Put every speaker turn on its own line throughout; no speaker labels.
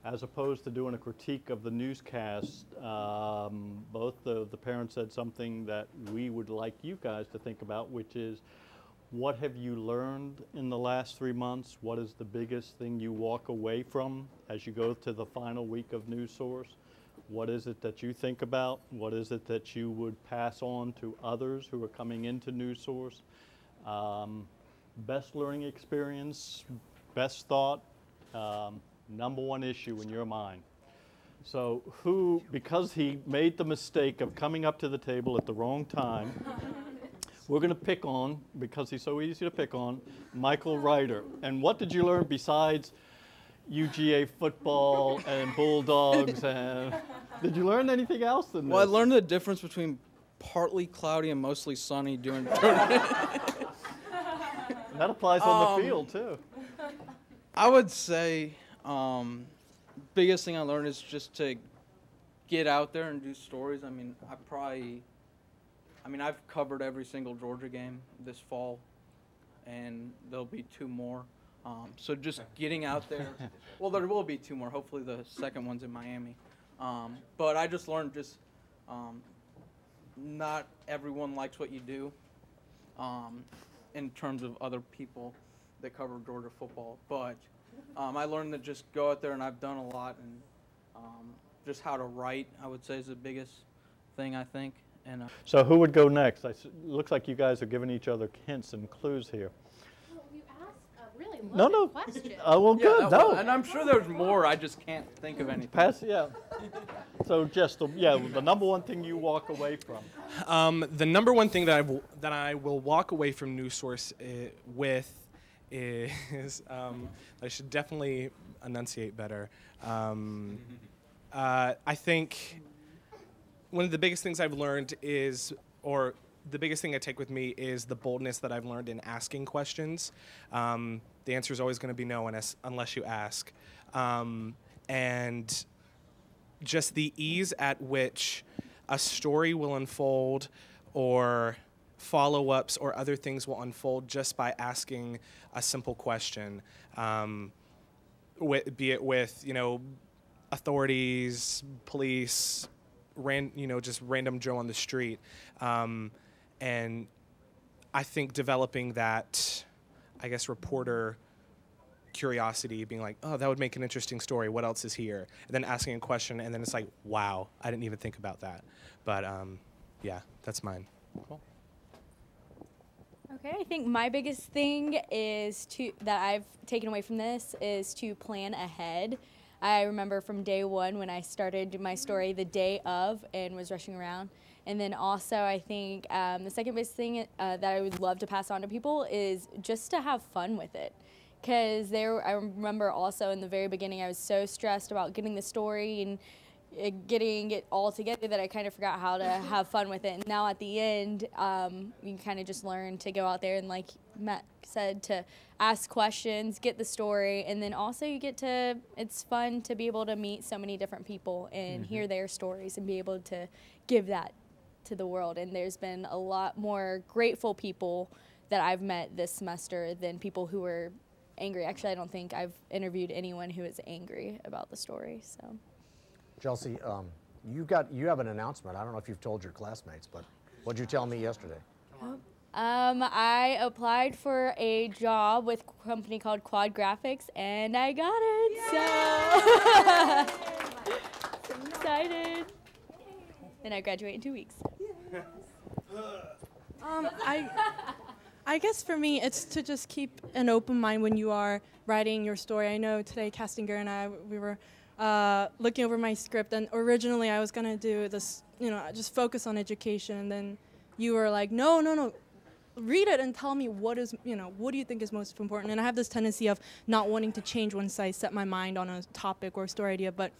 as opposed to doing a critique of the newscast, both the parents said something that we would like you guys to think about, which is, what have you learned in the last 3 months? What is the biggest thing you walk away from as you go to the final week of NewSource? What is it that you think about? What is it that you would pass on to others who are coming into NewSource? Best learning experience, best thought, number one issue in your mind. So who, because he made the mistake of coming up to the table at the wrong time, we're going to pick on, because he's so easy to pick on, Michael Ryder. And what did you learn besides UGA football and Bulldogs? And did you learn anything else than
Well,
this?
I learned the difference between partly cloudy and mostly sunny during
That applies on the field, too.
I would say biggest thing I learned is just to get out there and do stories. I mean, I've covered every single Georgia game this fall, and there'll be 2 more. So just getting out there. Well, there will be 2 more. Hopefully the second one's in Miami. But I just learned not everyone likes what you do in terms of other people that cover Georgia football. But I learned to just go out there, and I've done a lot, and just how to write, I would say, is the biggest thing, I think. And
So who would go next? Looks like you guys are giving each other hints and clues here.
Well, you asked a really loaded question.
Well, good. No.
And I'm sure there's more. I just can't think of anything.
Yeah. So just the number one thing you walk away from.
The number one thing that I will walk away from NewSource with is I should definitely enunciate better. I think one of the biggest things I've learned is, or the biggest thing I take with me is the boldness that I've learned in asking questions. The answer is always going to be no unless you ask. And just the ease at which a story will unfold, or follow-ups or other things will unfold just by asking a simple question, be it with, authorities, police, just random Joe on the street. And I think developing that, reporter curiosity, being like, oh, that would make an interesting story. What else is here? And then asking a question, and then it's like, wow, I didn't even think about that. But yeah, that's mine.
Cool.
Okay, I think my biggest thing that I've taken away from this is to plan ahead. I remember from day one when I started my story the day of and was rushing around. And then also I think the second biggest thing that I would love to pass on to people is just to have fun with it. Because I remember also in the very beginning I was so stressed about getting the story and getting it all together that I kind of forgot how to have fun with it. And now at the end, you kind of just learn to go out there and, like Matt said, to ask questions, get the story, and then also it's fun to be able to meet so many different people and hear their stories and be able to give that to the world. And there's been a lot more grateful people that I've met this semester than people who were angry. Actually, I don't think I've interviewed anyone who is angry about the story, so.
Chelsea, you have an announcement. I don't know if you've told your classmates, but what'd you tell me yesterday?
I applied for a job with a company called Quad Graphics, and I got it. So I'm excited. And I graduate in 2 weeks.
I guess for me, it's to just keep an open mind when you are writing your story. I know today, Castinger and I, we were looking over my script, and originally I was going to do this, just focus on education, and then you were like, no, read it and tell me what do you think is most important. And I have this tendency of not wanting to change once I set my mind on a topic or a story idea, but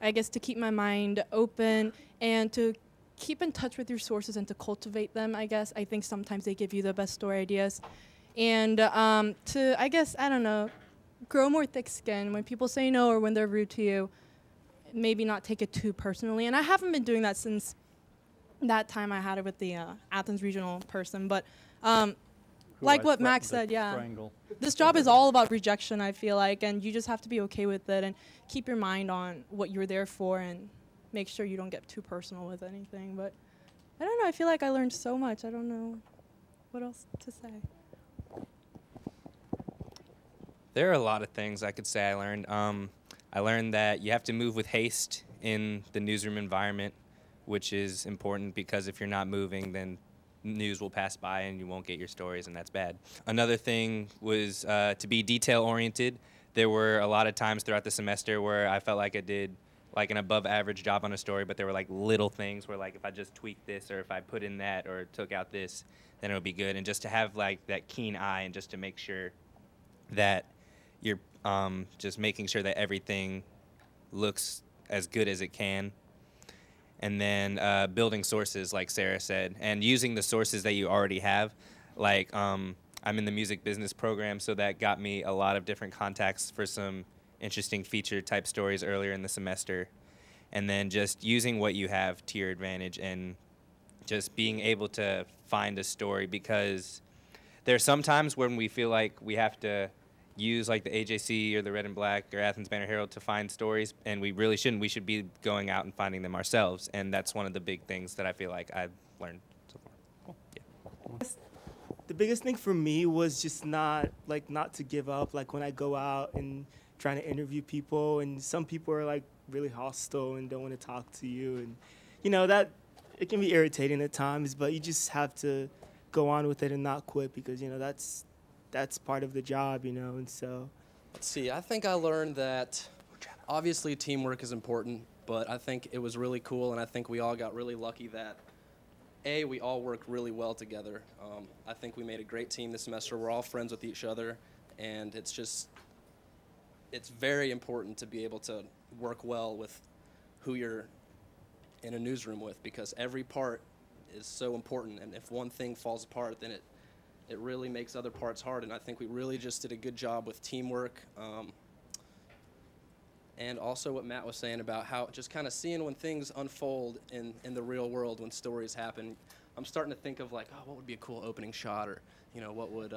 I guess to keep my mind open and to keep in touch with your sources and to cultivate them, I guess. I think sometimes they give you the best story ideas. And to, I guess, I don't know, grow more thick skin when people say no or when they're rude to you, maybe not take it too personally. And I haven't been doing that since that time I had it with the Athens regional person. But Like
I
what Max
threatened
said,
to
yeah.
strangle.
This job is all about rejection, I feel like, and you just have to be okay with it and keep your mind on what you're there for and make sure you don't get too personal with anything. But I don't know, I feel like I learned so much. I don't know what else to say.
There are a lot of things I could say I learned. I learned that you have to move with haste in the newsroom environment, which is important because if you're not moving, then news will pass by and you won't get your stories, and that's bad. Another thing was to be detail-oriented. There were a lot of times throughout the semester where I felt like I did like an above-average job on a story, but there were like little things where like if I just tweaked this or if I put in that or took out this, then it would be good. And just to have like that keen eye and just to make sure that you're just making sure that everything looks as good as it can. And then building sources, like Sarah said, and using the sources that you already have. Like I'm in the music business program, so that got me a lot of different contacts for some interesting feature type stories earlier in the semester. And then just using what you have to your advantage and just being able to find a story, because there are some times when we feel like we have to use like the AJC or the Red and Black or Athens Banner Herald to find stories, and we really shouldn't. We should be going out and finding them ourselves, and that's one of the big things that I feel like I've learned so far. Cool. Yeah.
The biggest thing for me was just not to give up. Like when I go out and trying to interview people, and some people are like really hostile and don't want to talk to you, and you know that it can be irritating at times, but you just have to go on with it and not quit, because you know that's part of the job, you know. And so
let's see, I think I learned that obviously teamwork is important, but I think it was really cool, and I think we all got really lucky that we all work really well together. I think we made a great team this semester. We're all friends with each other, and it's very important to be able to work well with who you're in a newsroom with, because every part is so important, and if one thing falls apart, then it really makes other parts hard. And I think we really just did a good job with teamwork, and also what Matt was saying about how just kind of seeing when things unfold in the real world, when stories happen. I'm starting to think of like, oh, what would be a cool opening shot, or you know, what would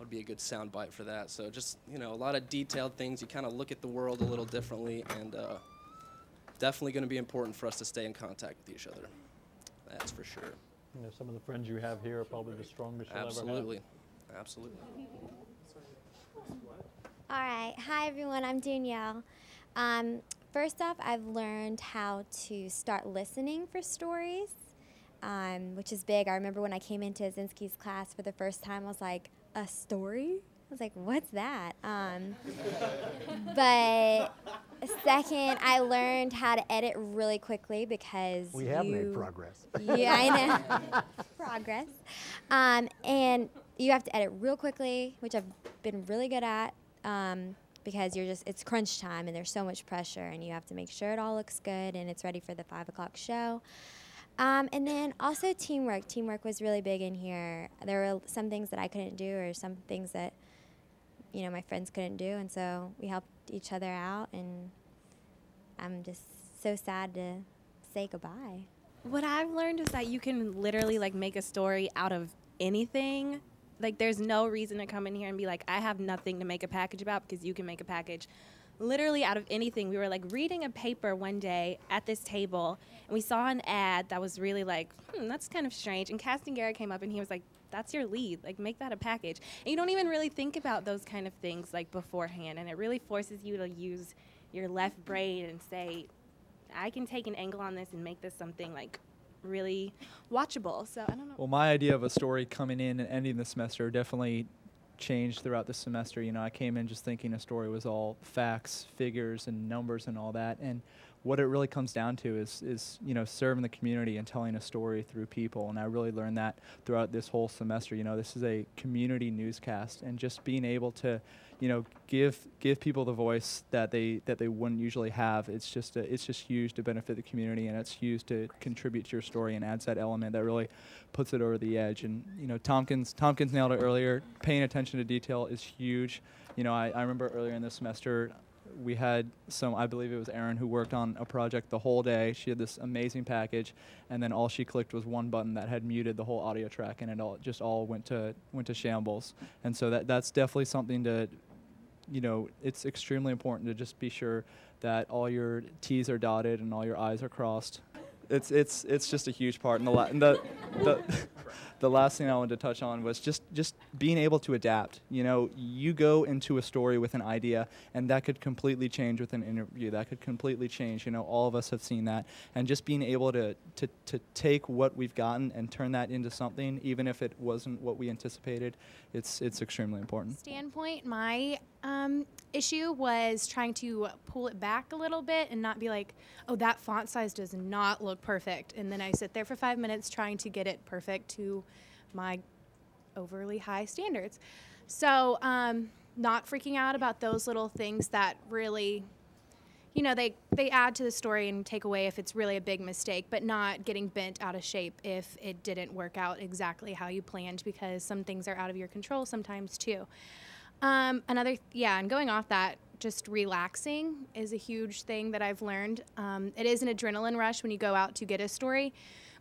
be a good sound bite for that. So just, you know, a lot of detailed things. You kind of look at the world a little differently, and definitely going to be important for us to stay in contact with each other. That's for sure.
You know, some of the friends you have here are probably the strongest you'll ever have.
Absolutely. Absolutely.
All right. Hi, everyone. I'm Danielle. First off, I've learned how to start listening for stories, which is big. I remember when I came into Azinski's class for the first time, I was like, a story? I was like, what's that? But second, I learned how to edit really quickly, because
we have made progress.
Yeah, I know. Progress. And you have to edit real quickly, which I've been really good at, because it's crunch time and there's so much pressure, and you have to make sure it all looks good and it's ready for the 5 o'clock show. And then also teamwork. Teamwork was really big in here. There were some things that I couldn't do, or some things that, you know, my friends couldn't do, and so we helped each other out, and I'm just so sad to say goodbye.
What I've learned is that you can literally like make a story out of anything. Like there's no reason to come in here and be like, I have nothing to make a package about, because you can make a package literally out of anything. We were like reading a paper one day at this table, and we saw an ad that was really like, that's kind of strange. And Casting Garrett came up and he was like, that's your lead, like make that a package. And you don't even really think about those kind of things like beforehand, and it really forces you to use your left brain and say, I can take an angle on this and make this something like really watchable. So I don't know.
Well, my idea of a story coming in and ending the semester definitely changed throughout the semester. You know, I came in just thinking a story was all facts, figures, and numbers and all that. And what it really comes down to is you know, serving the community and telling a story through people. And I really learned that throughout this whole semester. You know, this is a community newscast, and just being able to, you know, give people the voice that they wouldn't usually have. It's just huge to benefit the community, and it's huge to contribute to your story, and adds that element that really puts it over the edge. And you know, Tompkins nailed it earlier. Paying attention to detail is huge. You know, I remember earlier in the semester, we had I believe it was Erin who worked on a project the whole day. She had this amazing package, and then all she clicked was one button that had muted the whole audio track, and it all went to shambles. And so that's definitely something to, it's extremely important to just be sure that all your T's are dotted and all your I's are crossed. It's just a huge part. And the last thing I wanted to touch on was just being able to adapt. You go into a story with an idea, and that could completely change with an interview. That could completely change. All of us have seen that. And just being able to take what we've gotten and turn that into something, even if it wasn't what we anticipated, it's extremely important.
Standpoint, my issue was trying to pull it back a little bit and not be like, oh, that font size does not look perfect. And then I sit there for 5 minutes trying to get it perfect to my overly high standards. So not freaking out about those little things that really, they add to the story and take away if it's really a big mistake, but not getting bent out of shape if it didn't work out exactly how you planned, because some things are out of your control sometimes too. And going off that, just relaxing is a huge thing that I've learned. It is an adrenaline rush when you go out to get a story,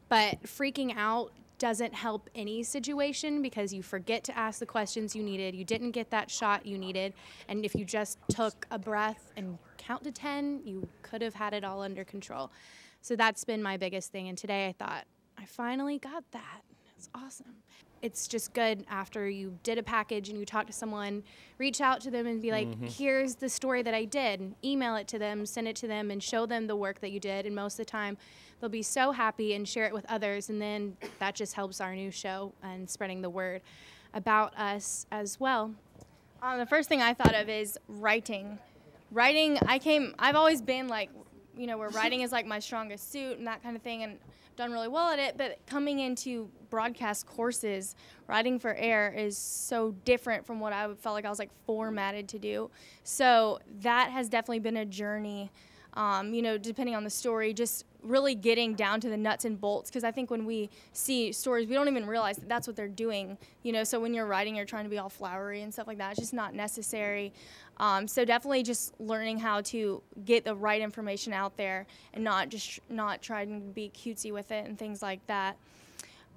but freaking out doesn't help any situation because you forget to ask the questions you needed. You didn't get that shot you needed. And if you just took a breath and count to 10, you could have had it all under control. So that's been my biggest thing. And today I thought, I finally got that. It's awesome. It's just good after you did a package and you talk to someone, reach out to them and be like, here's the story that I did. And email it to them, send it to them, and show them the work that you did. And most of the time, they'll be so happy and share it with others. And then that just helps our new show and spreading the word about us as well. The first thing I thought of is writing. I've always been like, where writing is like my strongest suit and that kind of thing, and done really well at it, but coming into broadcast courses, writing for air is so different from what I felt like I was like formatted to do. So that has definitely been a journey, depending on the story, just really getting down to the nuts and bolts, because I think when we see stories, we don't even realize that that's what they're doing, so when you're writing, you're trying to be all flowery and stuff like that. It's just not necessary. So definitely just learning how to get the right information out there and not trying to be cutesy with it and things like that.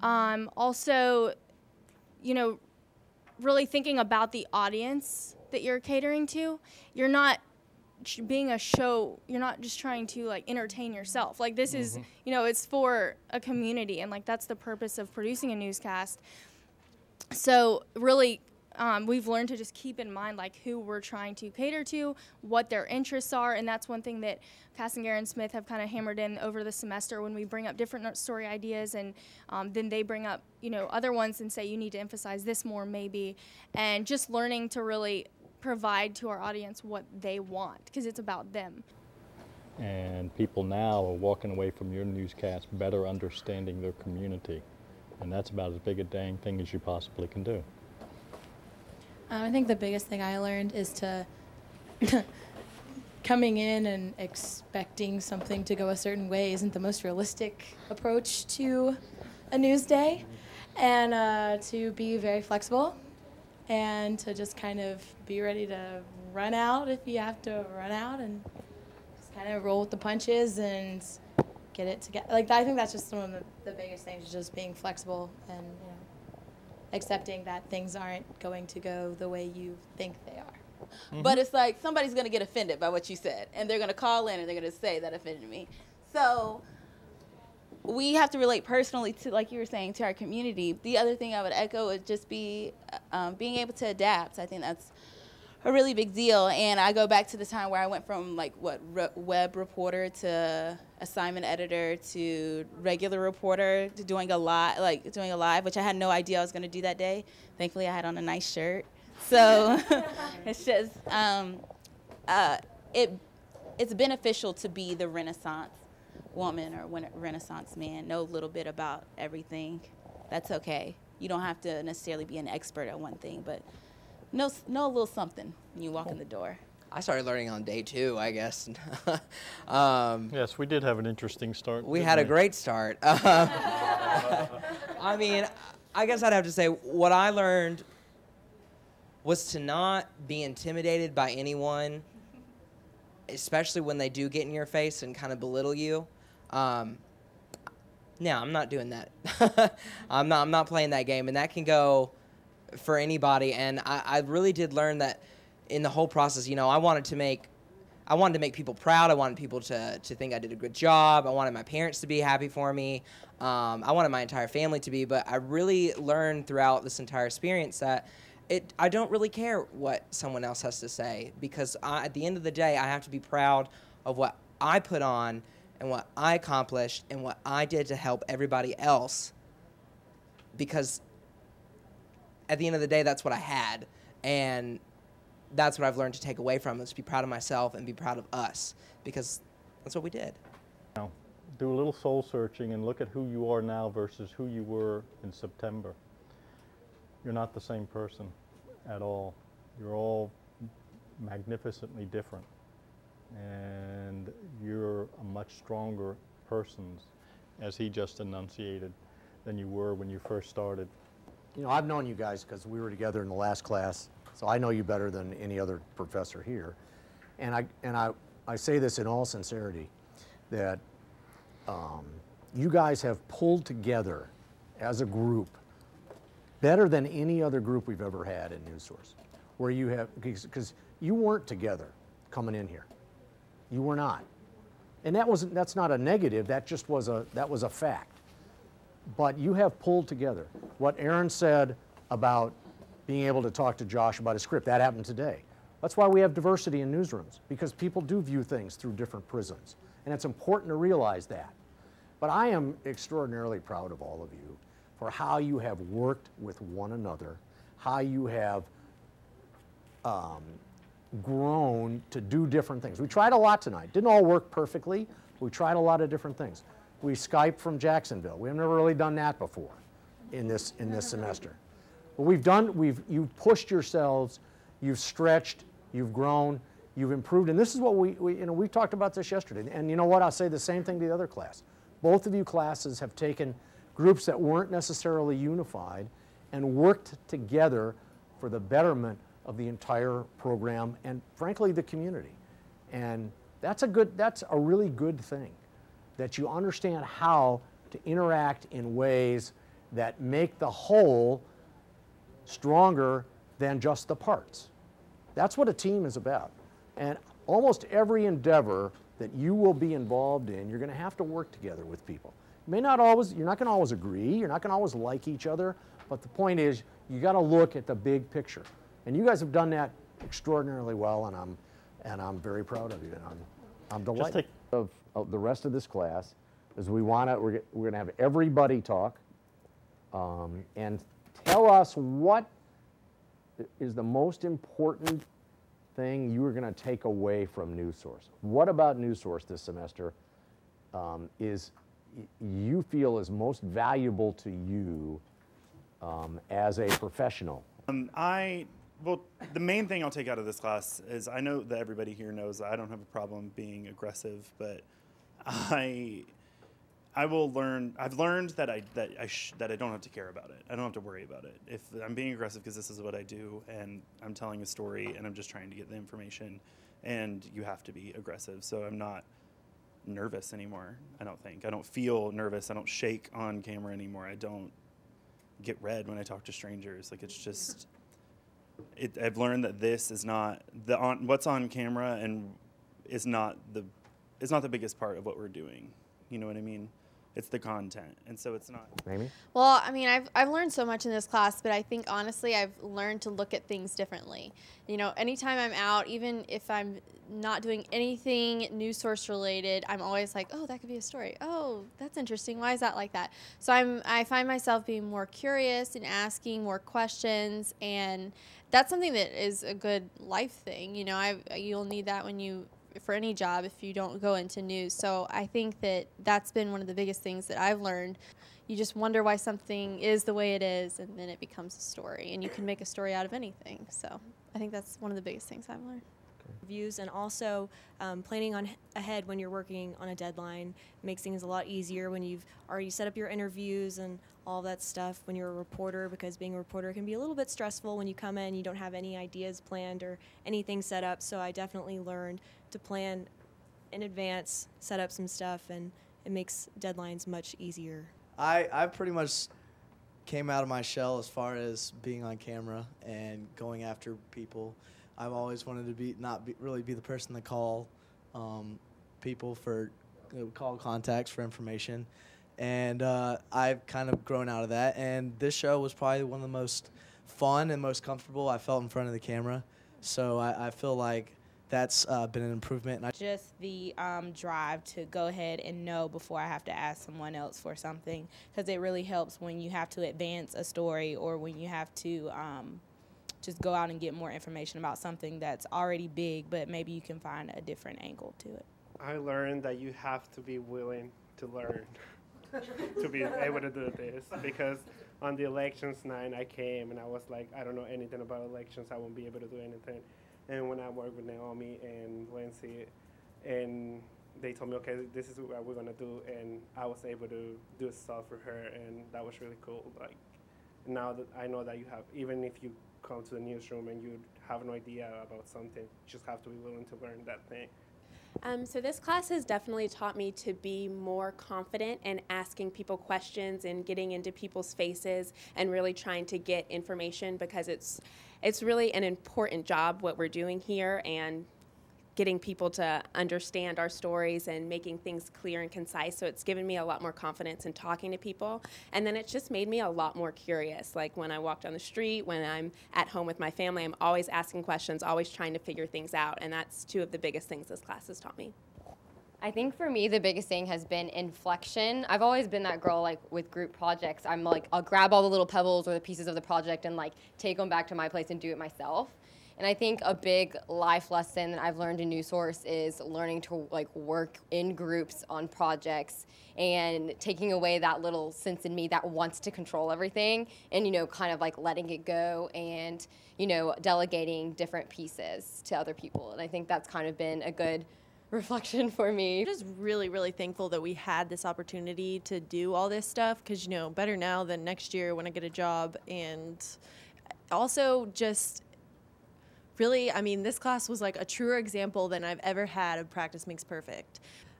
Also, really thinking about the audience that you're catering to. You're not being a show, you're not just trying to like entertain yourself. Like this is, it's for a community, and like that's the purpose of producing a newscast. So really, we've learned to just keep in mind like who we're trying to cater to, what their interests are, and that's one thing that Cass and Garen Smith have kind of hammered in over the semester when we bring up different story ideas, and then they bring up other ones and say you need to emphasize this more maybe, and just learning to really provide to our audience what they want, because it's about them.
And people now are walking away from your newscast better understanding their community, and that's about as big a dang thing as you possibly can do.
I think the biggest thing I learned is to coming in and expecting something to go a certain way isn't the most realistic approach to a news day, and to be very flexible and to just kind of be ready to run out if you have to run out, and just kind of roll with the punches and get it together. Like, I think that's just one of the biggest things, just being flexible and accepting that things aren't going to go the way you think they are.
But it's like somebody's going to get offended by what you said, and they're going to call in and they're going to say that offended me. So we have to relate personally to, like you were saying, to our community. The other thing I would echo would just be being able to adapt. I think that's a really big deal. And I go back to the time where I went from web reporter to assignment editor to regular reporter to doing a live, which I had no idea I was going to do that day. Thankfully, I had on a nice shirt. So it's just it's beneficial to be the Renaissance woman or Renaissance man, know a little bit about everything. That's okay. You don't have to necessarily be an expert at one thing, but know a little something when you walk in the door.
I started learning on day 2, I guess.
Yes, we did have an interesting start.
We had a great start. I mean, I guess I'd have to say what I learned was to not be intimidated by anyone especially when they do get in your face and kind of belittle you. No, I'm not doing that. I'm not playing that game, and that can go for anybody. And I really did learn that in the whole process. I wanted to make people proud. I wanted people to think I did a good job. I wanted my parents to be happy for me. I wanted my entire family to be. But I really learned throughout this entire experience that I don't really care what someone else has to say, because at the end of the day, I have to be proud of what I put on and what I accomplished and what I did to help everybody else, because at the end of the day, that's what I had. And that's what I've learned to take away from, is be proud of myself and be proud of us, because that's what we did.
Now, do a little soul searching and look at who you are now versus who you were in September. You're not the same person at all. You're all magnificently different. And you're a much stronger person, as he just enunciated, than you were when you first started.
I've known you guys because we were together in the last class, so I know you better than any other professor here. And I say this in all sincerity, that you guys have pulled together as a group better than any other group we've ever had in NewSource, where you have, because you weren't together coming in here. You were not. And that's not a negative, that was a fact. But you have pulled together. What Aaron said about being able to talk to Josh about his script, that happened today. That's why we have diversity in newsrooms, because people do view things through different prisms. And it's important to realize that. But I am extraordinarily proud of all of you for how you have worked with one another, how you have grown to do different things. We tried a lot tonight. Didn't all work perfectly. We tried a lot of different things. We Skyped from Jacksonville. We've never really done that before in this semester. But you've pushed yourselves, you've stretched, you've grown, you've improved, and this is what we talked about this yesterday. And you know what? I'll say the same thing to the other class. Both of you classes have taken groups that weren't necessarily unified and worked together for the betterment of the entire program and, frankly, the community. And that's a really good thing, that you understand how to interact in ways that make the whole stronger than just the parts. That's what a team is about. And almost every endeavor that you will be involved in, you're going to have to work together with people. You're not going to always agree, you're not going to always like each other, but the point is, you got to look at the big picture. And you guys have done that extraordinarily well, and I'm very proud of you, and I'm delighted. Of the rest of this class is we're going to have everybody talk and tell us what is the most important thing you are going to take away from NewSource. What about NewSource this semester you feel is most valuable to you as a professional?
Well, the main thing I'll take out of this class is, I know that everybody here knows I don't have a problem being aggressive, but I will learn. I've learned that I don't have to care about it. I don't have to worry about it. If I'm being aggressive because this is what I do, and I'm telling a story, and I'm just trying to get the information, and you have to be aggressive. So I'm not nervous anymore. I don't think. I don't feel nervous. I don't shake on camera anymore. I don't get red when I talk to strangers. Like, it's just. I've learned that this is not what's on camera, and is not the biggest part of what we're doing. You know what I mean? It's the content, and so it's not.
Amy?
Well, I mean, I've learned so much in this class, but I think honestly I've learned to look at things differently. Anytime I'm out, even if I'm not doing anything NewSource related, I'm always like, oh, that could be a story. Oh, that's interesting. Why is that like that? So I find myself being more curious and asking more questions, and that's something that is a good life thing. You'll need that for any job if you don't go into news. So I think that that's been one of the biggest things that I've learned. You just wonder why something is the way it is, and then it becomes a story, and you can make a story out of anything. So I think that's one of the biggest things I've learned.
Views, and also planning ahead when you're working on a deadline makes things a lot easier when you've already set up your interviews and all that stuff when you're a reporter, because being a reporter can be a little bit stressful when you come in, you don't have any ideas planned or anything set up. So I definitely learned to plan in advance, set up some stuff, and it makes deadlines much easier.
I pretty much came out of my shell as far as being on camera and going after people. I've always wanted to really be the person to call people for call contacts for information, and I've kind of grown out of that. And this show was probably one of the most fun and most comfortable I felt in front of the camera. So I feel like that's been an improvement. And
Just the drive to go ahead and know before I have to ask someone else for something, because it really helps when you have to advance a story or when you have to just go out and get more information about something that's already big, but maybe you can find a different angle to it.
I learned that you have to be willing to learn to be able to do this, because on the elections night I came and I was like, I don't know anything about elections, I won't be able to do anything. And when I worked with Naomi and Lindsay, and they told me, okay, this is what we're gonna do, and I was able to do stuff for her, and that was really cool. Like, now that I know that you have, even if you come to the newsroom and you have no idea about something, you just have to be willing to learn that thing.
So this class has definitely taught me to be more confident in asking people questions and getting into people's faces and really trying to get information, because it's really an important job what we're doing here, and getting people to understand our stories and making things clear and concise. So it's given me a lot more confidence in talking to people. And then it's just made me a lot more curious. Like when I walk down the street, when I'm at home with my family, I'm always asking questions, always trying to figure things out. And that's two of the biggest things this class has taught me.
I think for me, the biggest thing has been inflection. I've always been that girl, like, with group projects. I'm like, I'll grab all the little pebbles or the pieces of the project and, like, take them back to my place and do it myself. And I think a big life lesson that I've learned in NewSource is learning to, like, work in groups on projects and taking away that little sense in me that wants to control everything and, you know, kind of, like, letting it go and, you know, delegating different pieces to other people. And I think that's kind of been a good reflection for me.
I'm just really, really thankful that we had this opportunity to do all this stuff, because, you know, better now than next year when I get a job. And also just really, I mean, this class was like a truer example than I've ever had of practice makes perfect.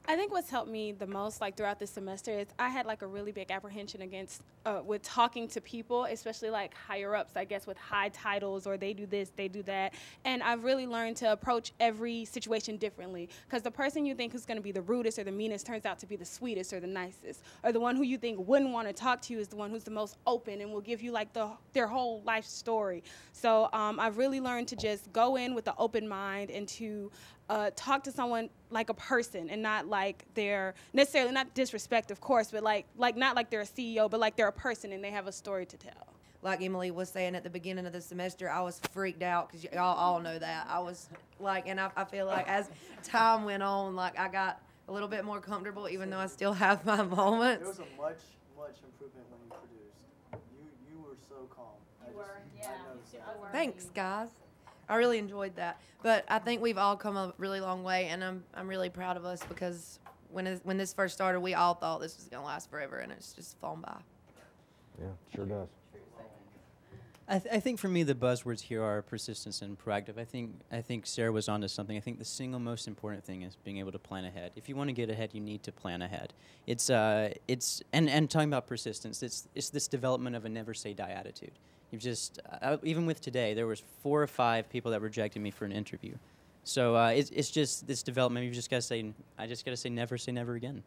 I think what's helped me the most, like, throughout this semester is I had, like, a really big apprehension against with talking to people, especially, like, higher-ups, I guess, with high titles, or they do this, they do that. And I've really learned to approach every situation differently, because the person you think who's going to be the rudest or the meanest turns out to be the sweetest or the nicest, or the one who you think wouldn't want to talk to you is the one who's the most open and will give you, like, their whole life story. So I've really learned to just go in with an open mind and to talk to someone like a person, and not like they're necessarily, not disrespect, of course, but like not like they're a CEO, but like they're a person and they have a story to tell.
Like Emily was saying at the beginning of the semester, I was freaked out, because y'all all know that. I was like, and I feel like as time went on, like I got a little bit more comfortable, even though I still have my moments.
There was a much improvement when you produced. You were so calm. You were, yeah.
Thanks, guys. I really enjoyed that. But I think we've all come a really long way, and I'm really proud of us, because when this first started, we all thought this was going to last forever, and it's just flown by.
Yeah, sure does.
I think for me the buzzwords here are persistence and proactive. I think Sarah was onto something. I think the single most important thing is being able to plan ahead. If you want to get ahead, you need to plan ahead. It's talking about persistence. It's this development of a never say die attitude. You've just even with today, there was 4 or 5 people that rejected me for an interview. So it's just this development. You just got to say, I just got to say never again.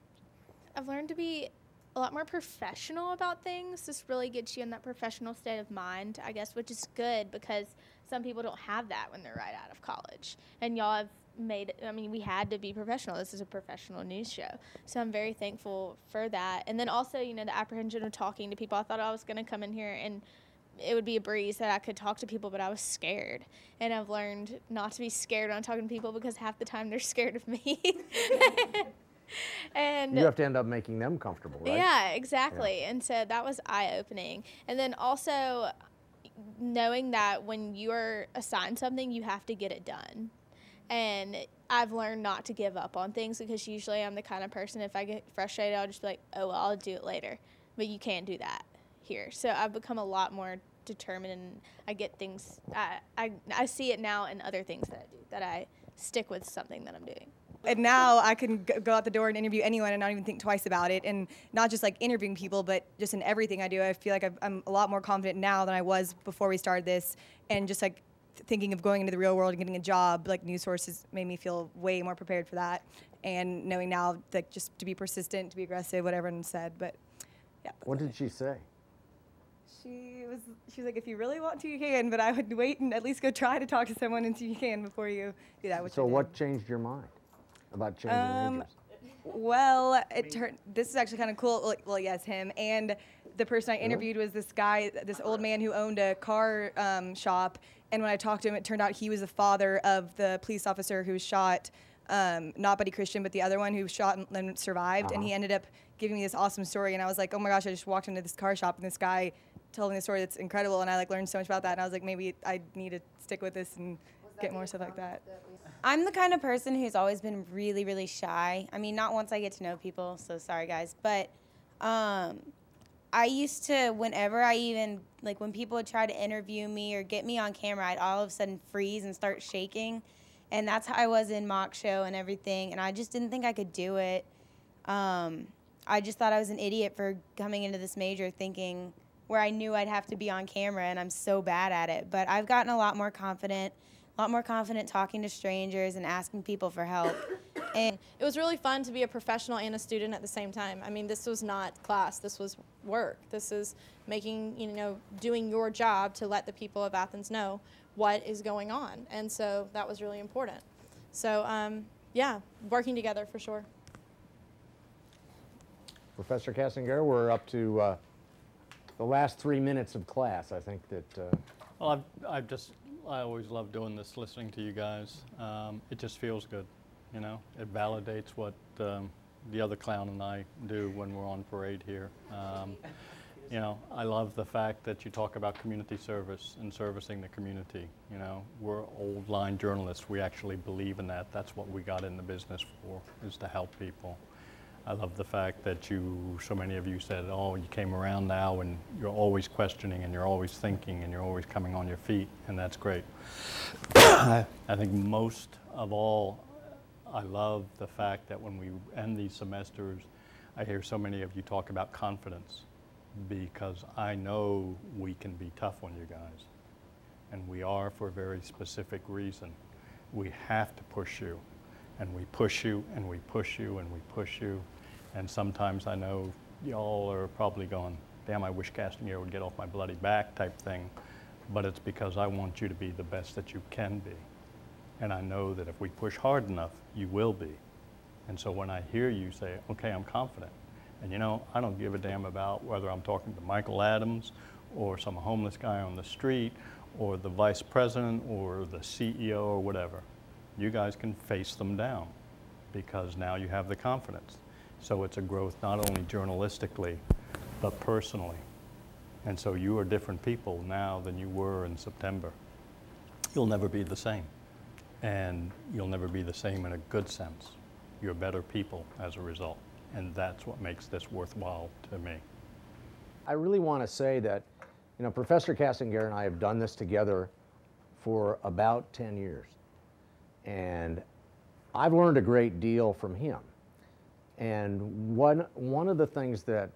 I've learned to be a lot more professional about things. This really gets you in that professional state of mind, I guess, which is good, because some people don't have that when they're right out of college. And y'all have made, I mean, we had to be professional. This is a professional news show. So I'm very thankful for that. And then also, you know, the apprehension of talking to people. I thought I was going to come in here and it would be a breeze that I could talk to people, but I was scared. And I've learned not to be scared when I'm talking to people, because half the time they're scared of me. And
you have to end up making them comfortable, right?
Yeah, exactly. Yeah. And so that was eye-opening. And then also knowing that when you are assigned something, you have to get it done. And I've learned not to give up on things, because usually I'm the kind of person, if I get frustrated, I'll just be like, oh, well, I'll do it later. But you can't do that here. So I've become a lot more determined, and I get things, I see it now in other things that I do, that I
stick with something that I'm doing.
And now I can go out the door and interview anyone and not even think twice about it. And not just like interviewing people, but just in everything I do. I feel like I'm a lot more confident now than I was before we started this. And just like thinking of going into the real world and getting a job, like NewSource has made me feel way more prepared for that. And knowing now that just to be persistent, to be aggressive, whatever everyone said. But yeah.
What did she say?
She was like, if you really want to, you can, but I would wait and at least go try to talk to someone until you can before you do that. Which
So what changed your mind about changing majors?
Well, this is actually kind of cool. Well, yes, him. And the person I interviewed was this guy, this old man who owned a car shop. And when I talked to him, it turned out he was the father of the police officer who was shot, not Buddy Christian, but the other one who was shot and survived. And he ended up giving me this awesome story. And I was like, oh my gosh, I just walked into this car shop and this guy told me a story that's incredible. And I like learned so much about that. And I was like, maybe I need to stick with this and get more stuff like that.
I'm the kind of person who's always been really, really shy. I mean, not once I get to know people, so sorry guys, but I used to, whenever I even, like when people would try to interview me or get me on camera, I'd all of a sudden freeze and start shaking. And that's how I was in mock show and everything, and I just didn't think I could do it. I just thought I was an idiot for coming into this major thinking where I knew I'd have to be on camera, and I'm so bad at it. But I've gotten a lot more confident talking to strangers and asking people for help.
And it was really fun to be a professional and a student at the same time. I mean, this was not class, this was work. This is making, doing your job to let the people of Athens know what is going on. And so that was really important. So yeah, working together for sure.
Professor Castinger, we're up to the last 3 minutes of class. I think that...
Well, I always love doing this, listening to you guys. It just feels good, It validates what the other clown and I do when we're on parade here. I love the fact that you talk about community service and servicing the community. We're old line journalists. We actually believe in that. That's what we got in the business for, is to help people. I love the fact that so many of you said, oh, you came around now and you're always questioning and you're always thinking and you're always coming on your feet, and that's great. I think most of all, I love the fact that when we end these semesters, I hear so many of you talk about confidence, because I know we can be tough on you guys, and we are for a very specific reason. We have to push you. And we push you, and we push you, and we push you. And sometimes I know y'all are probably going, damn, I wish Castinger would get off my bloody back type thing. But it's because I want you to be the best that you can be. And I know that if we push hard enough, you will be. And so when I hear you say, okay, I'm confident. And I don't give a damn about whether I'm talking to Michael Adams or some homeless guy on the street or the vice president or the CEO or whatever. You guys can face them down because now you have the confidence. So it's a growth not only journalistically, but personally. And so you are different people now than you were in September. You'll never be the same. And you'll never be the same in a good sense. You're better people as a result. And that's what makes this worthwhile to me.
I really want to say that, Professor Castinger and I have done this together for about 10 years. And I've learned a great deal from him. And one of the things that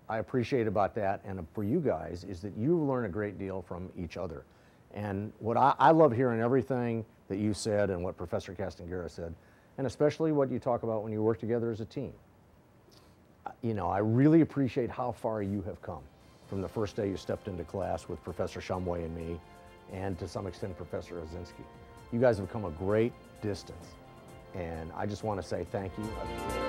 I appreciate about that, and for you guys, is that you learn a great deal from each other. And what I love hearing everything that you said and what Professor Castinger said, and especially what you talk about when you work together as a team. I really appreciate how far you have come from the first day you stepped into class with Professor Shumway and me, and to some extent Professor Ozinski. You guys have come a great distance, and I just want to say thank you.